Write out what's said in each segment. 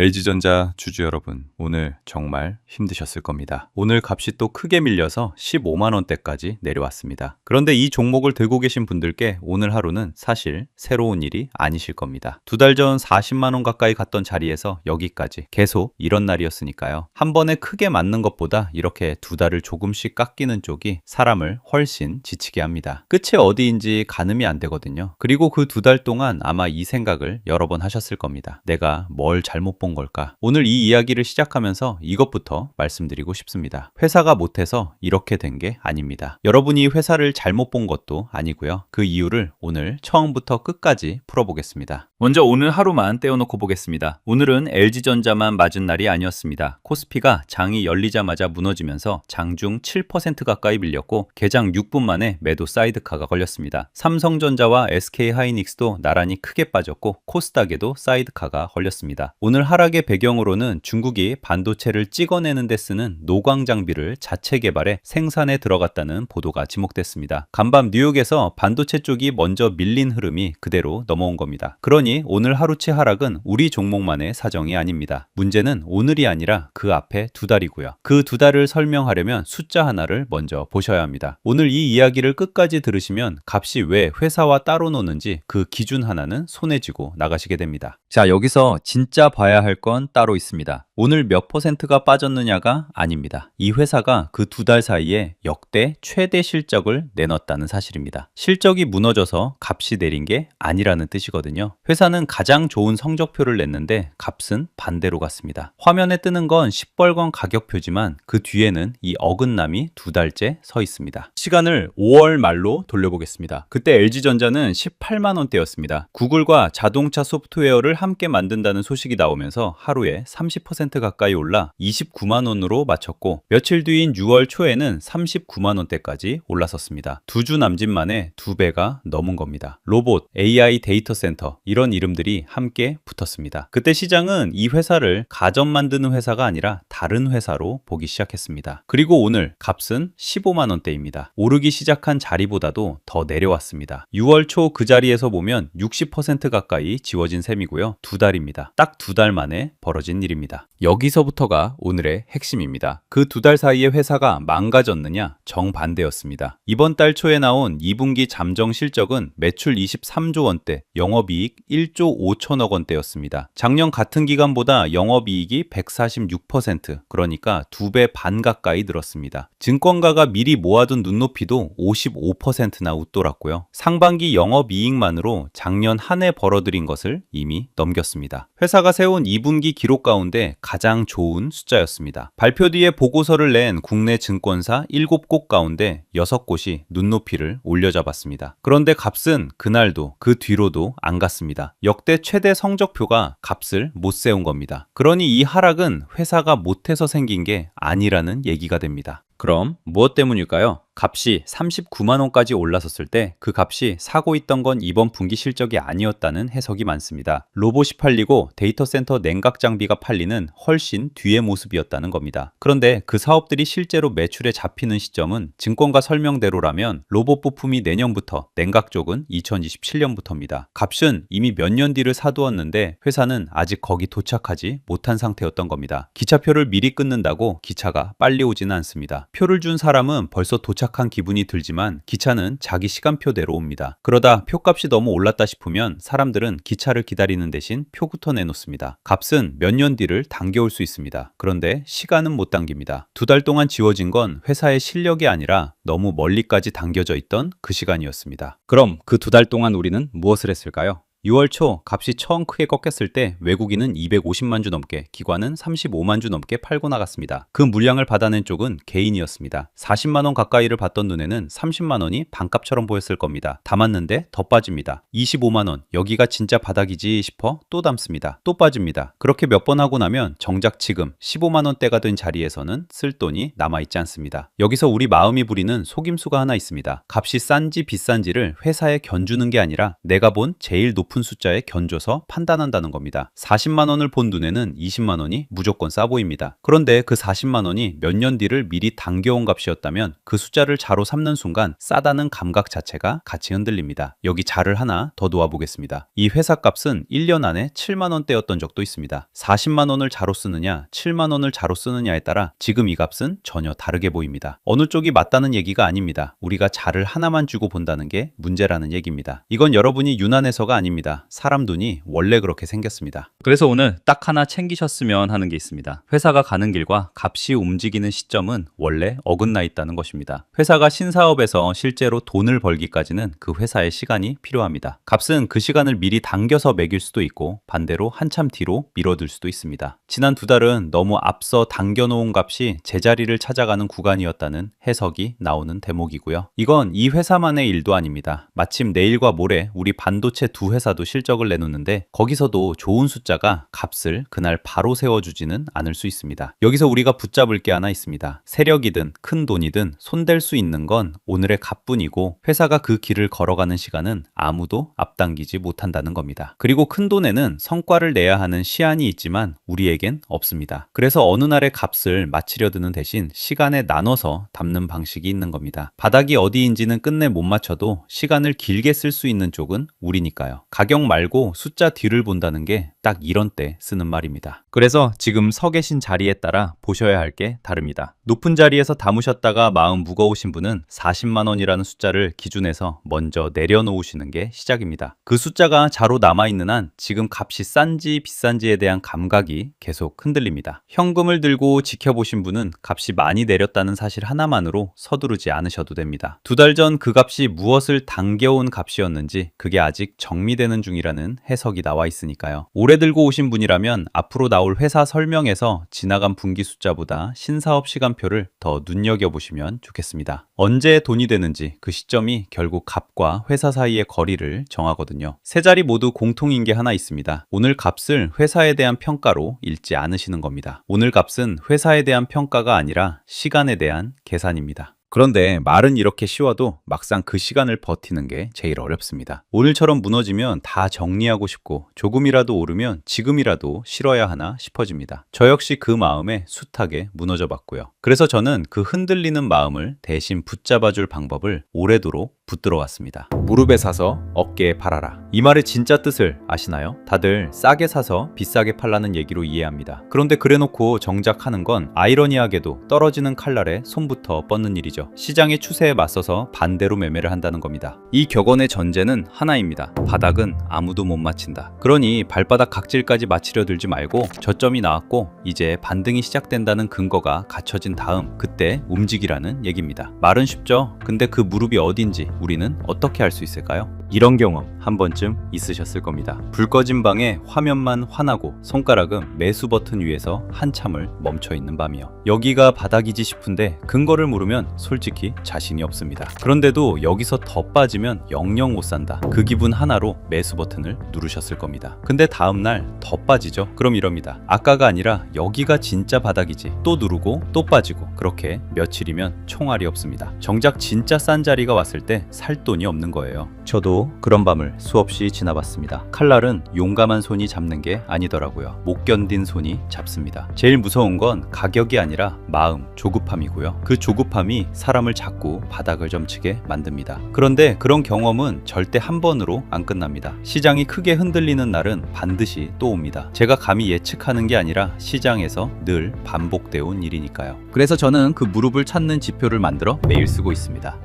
LG전자 주주 여러분, 오늘 정말 힘드셨을 겁니다. 오늘 값이 또 크게 밀려서 15만원대까지 내려왔습니다. 그런데 이 종목을 들고 계신 분들께 오늘 하루는 사실 새로운 일이 아니실 겁니다. 두 달 전 40만원 가까이 갔던 자리에서 여기까지 계속 이런 날이었으니까요. 한 번에 크게 맞는 것보다 이렇게 두 달을 조금씩 깎이는 쪽이 사람을 훨씬 지치게 합니다. 끝이 어디인지 가늠이 안 되거든요. 그리고 그 두 달 동안 아마 이 생각을 여러 번 하셨을 겁니다. 내가 뭘 잘못 본 걸까? 오늘 이 이야기를 시작하면서 이것부터 말씀드리고 싶습니다. 회사가 못해서 이렇게 된 게 아닙니다. 여러분이 회사를 잘못 본 것도 아니고요. 그 이유를 오늘 처음부터 끝까지 풀어보겠습니다. 먼저 오늘 하루만 떼어놓고 보겠습니다. 오늘은 LG전자만 맞은 날이 아니었습니다. 코스피가 장이 열리자마자 무너지면서 장중 7% 가까이 밀렸고 개장 6분 만에 매도 사이드카가 걸렸습니다. 삼성전자와 SK하이닉스도 나란히 크게 빠졌고 코스닥에도 사이드카가 걸렸습니다. 오늘 하락의 배경으로는 중국이 반도체를 찍어내는 데 쓰는 노광 장비를 자체 개발해 생산에 들어갔다는 보도가 지목됐습니다. 간밤 뉴욕에서 반도체 쪽이 먼저 밀린 흐름이 그대로 넘어온 겁니다. 그러니 오늘 하루치 하락은 우리 종목만의 사정이 아닙니다. 문제는 오늘이 아니라 그 앞에 두 달이고요. 그 두 달을 설명하려면 숫자 하나를 먼저 보셔야 합니다. 오늘 이 이야기를 끝까지 들으시면 값이 왜 회사와 따로 노는지 그 기준 하나는 손에 쥐고 나가시게 됩니다. 자, 여기서 진짜 봐야 할 건 따로 있습니다. 오늘 몇 퍼센트가 빠졌느냐가 아닙니다. 이 회사가 그 두 달 사이에 역대 최대 실적을 내놨다는 사실입니다. 실적이 무너져서 값이 내린 게 아니라는 뜻이거든요. 회사는 가장 좋은 성적표를 냈는데 값은 반대로 갔습니다. 화면에 뜨는 건 시뻘건 가격표지만 그 뒤에는 이 어긋남이 두 달째 서 있습니다. 시간을 5월 말로 돌려보겠습니다. 그때 LG전자는 18만 원대였습니다. 구글과 자동차 소프트웨어를 함께 만든다는 소식이 나오면서 하루에 30% 가까이 올라 29만 원으로 마쳤고 며칠 뒤인 6월 초에는 39만 원대까지 올라섰습니다. 두 주 남짓 만에 두 배가 넘은 겁니다. 로봇, AI 데이터 센터 이런 이름들이 함께 붙었습니다. 그때 시장은 이 회사를 가전 만드는 회사가 아니라 다른 회사로 보기 시작했습니다. 그리고 오늘 값은 15만 원대입니다. 오르기 시작한 자리보다도 더 내려왔습니다. 6월 초 그 자리에서 보면 60% 가까이 지워진 셈이고요. 두 달입니다. 딱 두 달 만에 벌어진 일입니다. 여기서부터가 오늘의 핵심입니다. 그 두 달 사이에 회사가 망가졌느냐? 정반대였습니다. 이번 달 초에 나온 2분기 잠정 실적은 매출 23조 원대, 영업이익 1조 5천억 원대였습니다. 작년 같은 기간보다 영업이익이 146%, 그러니까 2배 반 가까이 늘었습니다. 증권가가 미리 모아둔 눈높이도 55%나 웃돌았고요. 상반기 영업이익만으로 작년 한 해 벌어들인 것을 이미 넘겼습니다. 회사가 세운 2분기 기록 가운데 가장 좋은 숫자였습니다. 발표 뒤에 보고서를 낸 국내 증권사 7곳 가운데 6곳이 눈높이를 올려잡았습니다. 그런데 값은 그날도 그 뒤로도 안 갔습니다. 역대 최대 성적표가 값을 못 세운 겁니다. 그러니 이 하락은 회사가 못해서 생긴 게 아니라는 얘기가 됩니다. 그럼 무엇 때문일까요? 값이 39만 원까지 올라섰을 때 그 값이 사고 있던 건 이번 분기 실적이 아니었다는 해석이 많습니다. 로봇이 팔리고 데이터 센터 냉각 장비가 팔리는 훨씬 뒤의 모습이었다는 겁니다. 그런데 그 사업들이 실제로 매출에 잡히는 시점은 증권가 설명대로라면 로봇 부품이 내년부터, 냉각 쪽은 2027년부터입니다. 값은 이미 몇 년 뒤를 사두었는데 회사는 아직 거기 도착하지 못한 상태였던 겁니다. 기차표를 미리 끊는다고 기차가 빨리 오지는 않습니다. 표를 준 사람은 벌써 도착한 기분이 들지만 기차는 자기 시간표대로 옵니다. 그러다 표값이 너무 올랐다 싶으면 사람들은 기차를 기다리는 대신 표부터 내놓습니다. 값은 몇 년 뒤를 당겨올 수 있습니다. 그런데 시간은 못 당깁니다. 두 달 동안 지워진 건 회사의 실력이 아니라 너무 멀리까지 당겨져 있던 그 시간이었습니다. 그럼 그 두 달 동안 우리는 무엇을 했을까요? 6월 초 값이 처음 크게 꺾였을 때 외국인은 250만 주 넘게, 기관은 35만 주 넘게 팔고 나갔습니다. 그 물량을 받아낸 쪽은 개인이었습니다. 40만 원 가까이를 받던 눈에는 30만 원이 반값처럼 보였을 겁니다. 담았는데 더 빠집니다. 25만 원, 여기가 진짜 바닥이지 싶어 또 담습니다. 또 빠집니다. 그렇게 몇 번 하고 나면 정작 지금 15만 원대가 된 자리에서는 쓸 돈이 남아있지 않습니다. 여기서 우리 마음이 부리는 속임수가 하나 있습니다. 값이 싼지 비싼지를 회사에 견주는 게 아니라 내가 본 제일 높은 높은 숫자에 견줘서 판단한다는 겁니다. 40만 원을 본 눈에는 20만 원이 무조건 싸 보입니다. 그런데 그 40만 원이 몇 년 뒤를 미리 당겨온 값이었다면 그 숫자를 자로 삼는 순간 싸다는 감각 자체가 같이 흔들립니다. 여기 자를 하나 더 놓아보겠습니다. 이 회사 값은 1년 안에 7만 원대였던 적도 있습니다. 40만 원을 자로 쓰느냐 7만 원을 자로 쓰느냐에 따라 지금 이 값은 전혀 다르게 보입니다. 어느 쪽이 맞다는 얘기가 아닙니다. 우리가 자를 하나만 주고 본다는 게 문제라는 얘기입니다. 이건 여러분이 유난해서가 아닙니다. 사람 눈이 원래 그렇게 생겼습니다. 그래서 오늘 딱 하나 챙기셨으면 하는 게 있습니다. 회사가 가는 길과 값이 움직이는 시점은 원래 어긋나 있다는 것입니다. 회사가 신사업에서 실제로 돈을 벌기까지는 그 회사의 시간이 필요합니다. 값은 그 시간을 미리 당겨서 매길 수도 있고 반대로 한참 뒤로 미뤄둘 수도 있습니다. 지난 2달은 너무 앞서 당겨놓은 값이 제자리를 찾아가는 구간이었다는 해석이 나오는 대목이고요. 이건 이 회사만의 일도 아닙니다. 마침 내일과 모레 우리 반도체 두 회사도 실적을 내놓는데 거기서도 좋은 숫자가 값을 그날 바로 세워주지는 않을 수 있습니다. 여기서 우리가 붙잡을 게 하나 있습니다. 세력이든 큰 돈이든 손댈 수 있는 건 오늘의 값뿐이고 회사가 그 길을 걸어가는 시간은 아무도 앞당기지 못한다는 겁니다. 그리고 큰 돈에는 성과를 내야 하는 시한이 있지만 우리에겐 없습니다. 그래서 어느 날의 값을 맞추려 드는 대신 시간에 나눠서 담는 방식이 있는 겁니다. 바닥이 어디인지는 끝내 못 맞춰도 시간을 길게 쓸 수 있는 쪽은 우리니까요. 가격 말고 숫자 뒤를 본다는 게 딱 이런 때 쓰는 말입니다. 그래서 지금 서 계신 자리에 따라 보셔야 할 게 다릅니다. 높은 자리에서 담으셨다가 마음 무거우신 분은 40만 원이라는 숫자를 기준에서 먼저 내려놓으시는 게 시작입니다. 그 숫자가 자로 남아있는 한 지금 값이 싼지 비싼지에 대한 감각이 계속 흔들립니다. 현금을 들고 지켜보신 분은 값이 많이 내렸다는 사실 하나만으로 서두르지 않으셔도 됩니다. 2달 전 그 값이 무엇을 당겨온 값이었는지 그게 아직 정리되는 중이라는 해석이 나와 있으니까요. 오래 들고 오신 분이라면 앞으로 나올 회사 설명에서 지나간 분기 숫자보다 신사업 시간표를 더 눈여겨보시면 좋겠습니다. 언제 돈이 되는지 그 시점이 결국 값과 회사 사이의 거리를 정하거든요. 세 자리 모두 공통인 게 하나 있습니다. 오늘 값을 회사에 대한 평가로 읽지 않으시는 겁니다. 오늘 값은 회사에 대한 평가가 아니라 시간에 대한 계산입니다. 그런데 말은 이렇게 쉬워도 막상 그 시간을 버티는 게 제일 어렵습니다. 오늘처럼 무너지면 다 정리하고 싶고 조금이라도 오르면 지금이라도 실어야 하나 싶어집니다. 저 역시 그 마음에 숱하게 무너져 봤고요. 그래서 저는 그 흔들리는 마음을 대신 붙잡아줄 방법을 오래도록 붙들어 왔습니다. 무릎에 사서 어깨에 팔아라. 이 말의 진짜 뜻을 아시나요? 다들 싸게 사서 비싸게 팔라는 얘기로 이해합니다. 그런데 그래놓고 정작 하는 건 아이러니하게도 떨어지는 칼날에 손부터 뻗는 일이죠. 시장의 추세에 맞서서 반대로 매매를 한다는 겁니다. 이 격언의 전제는 하나입니다. 바닥은 아무도 못 맞힌다. 그러니 발바닥 각질까지 맞추려 들지 말고 저점이 나왔고 이제 반등이 시작된다는 근거가 갖춰진 다음 그때 움직이라는 얘기입니다. 말은 쉽죠? 근데 그 무릎이 어딘지 우리는 어떻게 알 수 있을까요? 이런 경험 한 번쯤 있으셨을 겁니다. 불 꺼진 방에 화면만 환하고 손가락은 매수 버튼 위에서 한참을 멈춰 있는 밤이요. 여기가 바닥이지 싶은데 근거를 물으면 솔직히 자신이 없습니다. 그런데도 여기서 더 빠지면 영영 못 산다. 그 기분 하나로 매수 버튼을 누르셨을 겁니다. 근데 다음날 더 빠지죠? 그럼 이럽니다. 아까가 아니라 여기가 진짜 바닥이지. 또 누르고 또 빠지고 그렇게 며칠이면 총알이 없습니다. 정작 진짜 싼 자리가 왔을 때 살 돈이 없는 거예요. 저도 그런 밤을 수없이 지나봤습니다. 칼날은 용감한 손이 잡는 게 아니더라고요. 못 견딘 손이 잡습니다. 제일 무서운 건 가격이 아니라 마음, 조급함이고요. 그 조급함이 사람을 자꾸 바닥을 점치게 만듭니다. 그런데 그런 경험은 절대 한 번으로 안 끝납니다. 시장이 크게 흔들리는 날은 반드시 또 옵니다. 제가 감히 예측하는 게 아니라 시장에서 늘 반복되어 온 일이니까요. 그래서 저는 그 무릎을 찾는 지표를 만들어 매일 쓰고 있습니다.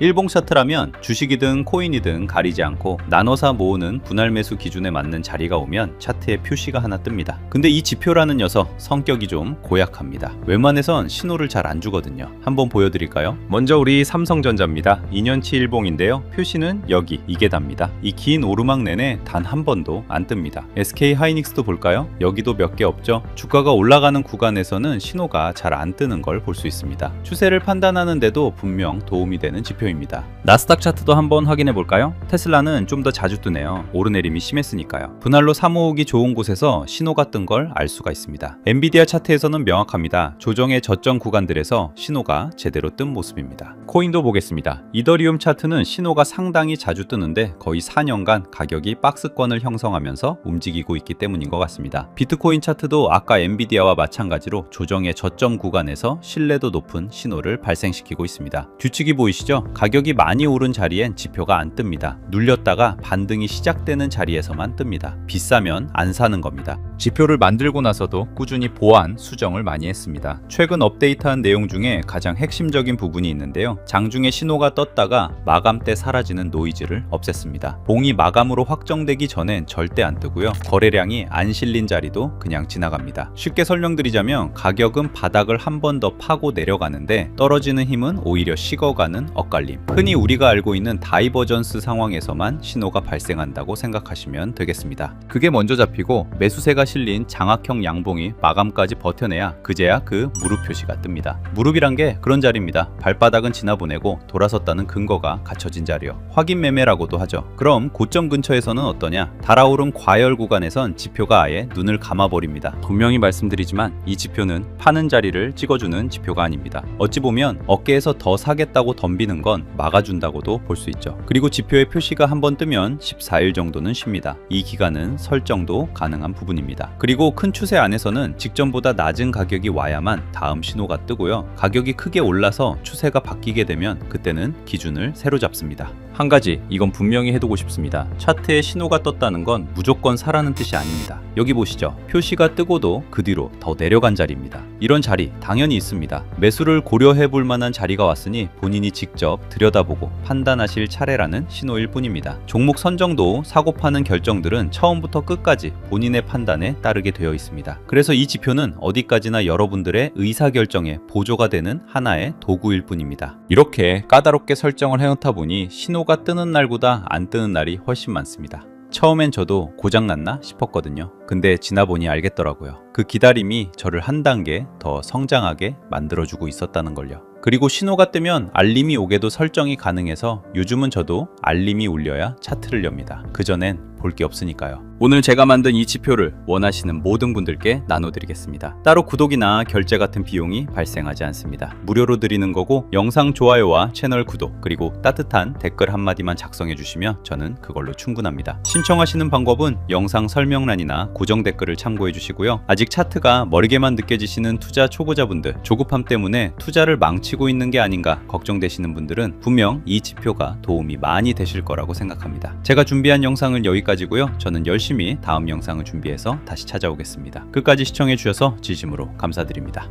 일봉 차트라면 주식이든 코인이든 가리지 않고 나눠서 모으는 분할 매수 기준에 맞는 자리가 오면 차트에 표시가 하나 뜹니다. 근데 이 지표라는 녀석 성격이 좀 고약합니다. 웬만해선 신호를 잘 안 주거든요. 한번 보여드릴까요? 먼저 우리 삼성전자입니다. 2년치 일봉인데요. 표시는 여기 이게 답니다. 이 긴 오르막 내내 단 한 번도 안 뜹니다. SK 하이닉스도 볼까요? 여기도 몇 개 없죠? 주가가 올라가는 구간에서는 신호가 잘 안 뜨는 걸 볼 수 있습니다. 추세를 판단하는데도 분명 도움이 되는 지표입니다. 나스닥 차트도 한번 확인해 볼까요? 테슬라는 좀 더 자주 뜨네요. 오르내림이 심했으니까요. 분할로 사모으기 좋은 곳에서 신호가 뜬 걸 알 수가 있습니다. 엔비디아 차트에서는 명확합니다. 조정의 저점 구간들에서 신호가 제대로 뜬 모습입니다. 코인도 보겠습니다. 이더리움 차트는 신호가 상당히 자주 뜨는데 거의 4년간 가격이 박스권을 형성하면서 움직이고 있기 때문인 것 같습니다. 비트코인 차트도 아까 엔비디아와 마찬가지로 조정의 저점 구간에서 신뢰도 높은 신호를 발생시키고 있습니다. 뒤치기 보이시죠? 가격이 많이 오른 자리엔 지표가 안 뜹니다. 눌렸다가 반등이 시작되는 자리에서만 뜹니다. 비싸면 안 사는 겁니다. 지표를 만들고 나서도 꾸준히 보완, 수정을 많이 했습니다. 최근 업데이트한 내용 중에 가장 핵심적인 부분이 있는데요. 장중에 신호가 떴다가 마감 때 사라지는 노이즈를 없앴습니다. 봉이 마감으로 확정되기 전엔 절대 안 뜨고요. 거래량이 안 실린 자리도 그냥 지나갑니다. 쉽게 설명드리자면 가격은 바닥을 한 번 더 파고 내려가는데 떨어지는 힘은 오히려 식어가는 엇갈림. 흔히 우리가 알고 있는 다이버전스 상황에서만 신호가 발생한다고 생각하시면 되겠습니다. 그게 먼저 잡히고 매수세가 실린 장악형 양봉이 마감까지 버텨내야 그제야 그 무릎 표시가 뜹니다. 무릎이란 게 그런 자리입니다. 발바닥은 지나보내고 돌아섰다는 근거가 갖춰진 자리요. 확인 매매라고도 하죠. 그럼 고점 근처에서는 어떠냐? 달아오른 과열 구간에선 지표가 아예 눈을 감아버립니다. 분명히 말씀드리지만 이 지표는 파는 자리를 찍어주는 지표가 아닙니다. 어찌 보면 어깨에서 더 사겠다고 덤비는 건 막아준다고도 볼 수 있죠. 그리고 지표의 표시가 한번 뜨면 14일 정도는 쉽니다. 이 기간은 설정도 가능한 부분입니다. 그리고 큰 추세 안에서는 직전보다 낮은 가격이 와야만 다음 신호가 뜨고요. 가격이 크게 올라서 추세가 바뀌게 되면 그때는 기준을 새로 잡습니다. 한 가지 이건 분명히 해두고 싶습니다. 차트에 신호가 떴다는 건 무조건 사라는 뜻이 아닙니다. 여기 보시죠. 표시가 뜨고도 그 뒤로 더 내려간 자리입니다. 이런 자리 당연히 있습니다. 매수를 고려해 볼 만한 자리가 왔으니 본인이 직접 들여다보고 판단하실 차례라는 신호일 뿐입니다. 종목 선정도 사고 파는 결정들은 처음부터 끝까지 본인의 판단에 따르게 되어 있습니다. 그래서 이 지표는 어디까지나 여러분들의 의사결정에 보조가 되는 하나의 도구일 뿐입니다. 이렇게 까다롭게 설정을 해놓다 보니 신호가 뜨는 날보다 안 뜨는 날이 훨씬 많습니다. 처음엔 저도 고장났나 싶었거든요. 근데 지나보니 알겠더라고요. 그 기다림이 저를 한 단계 더 성장하게 만들어주고 있었다는 걸요. 그리고 신호가 뜨면 알림이 오게도 설정이 가능해서 요즘은 저도 알림이 울려야 차트를 엽니다. 그전엔 볼 게 없으니까요. 오늘 제가 만든 이 지표를 원하시는 모든 분들께 나눠드리겠습니다. 따로 구독이나 결제 같은 비용이 발생하지 않습니다. 무료로 드리는 거고 영상 좋아요와 채널 구독 그리고 따뜻한 댓글 한마디만 작성해 주시면 저는 그걸로 충분합니다. 신청하시는 방법은 영상 설명란이나 고정 댓글을 참고해 주시고요. 아직 차트가 멀게만 느껴지시는 투자 초보자분들, 조급함 때문에 투자를 망치고 있는 게 아닌가 걱정되시는 분들은 분명 이 지표가 도움이 많이 되실 거라고 생각합니다. 제가 준비한 영상은 여기까지고요. 저는 열심히 다음 영상을 준비해서 다시 찾아오겠습니다. 끝까지 시청해 주셔서 진심으로 감사드립니다.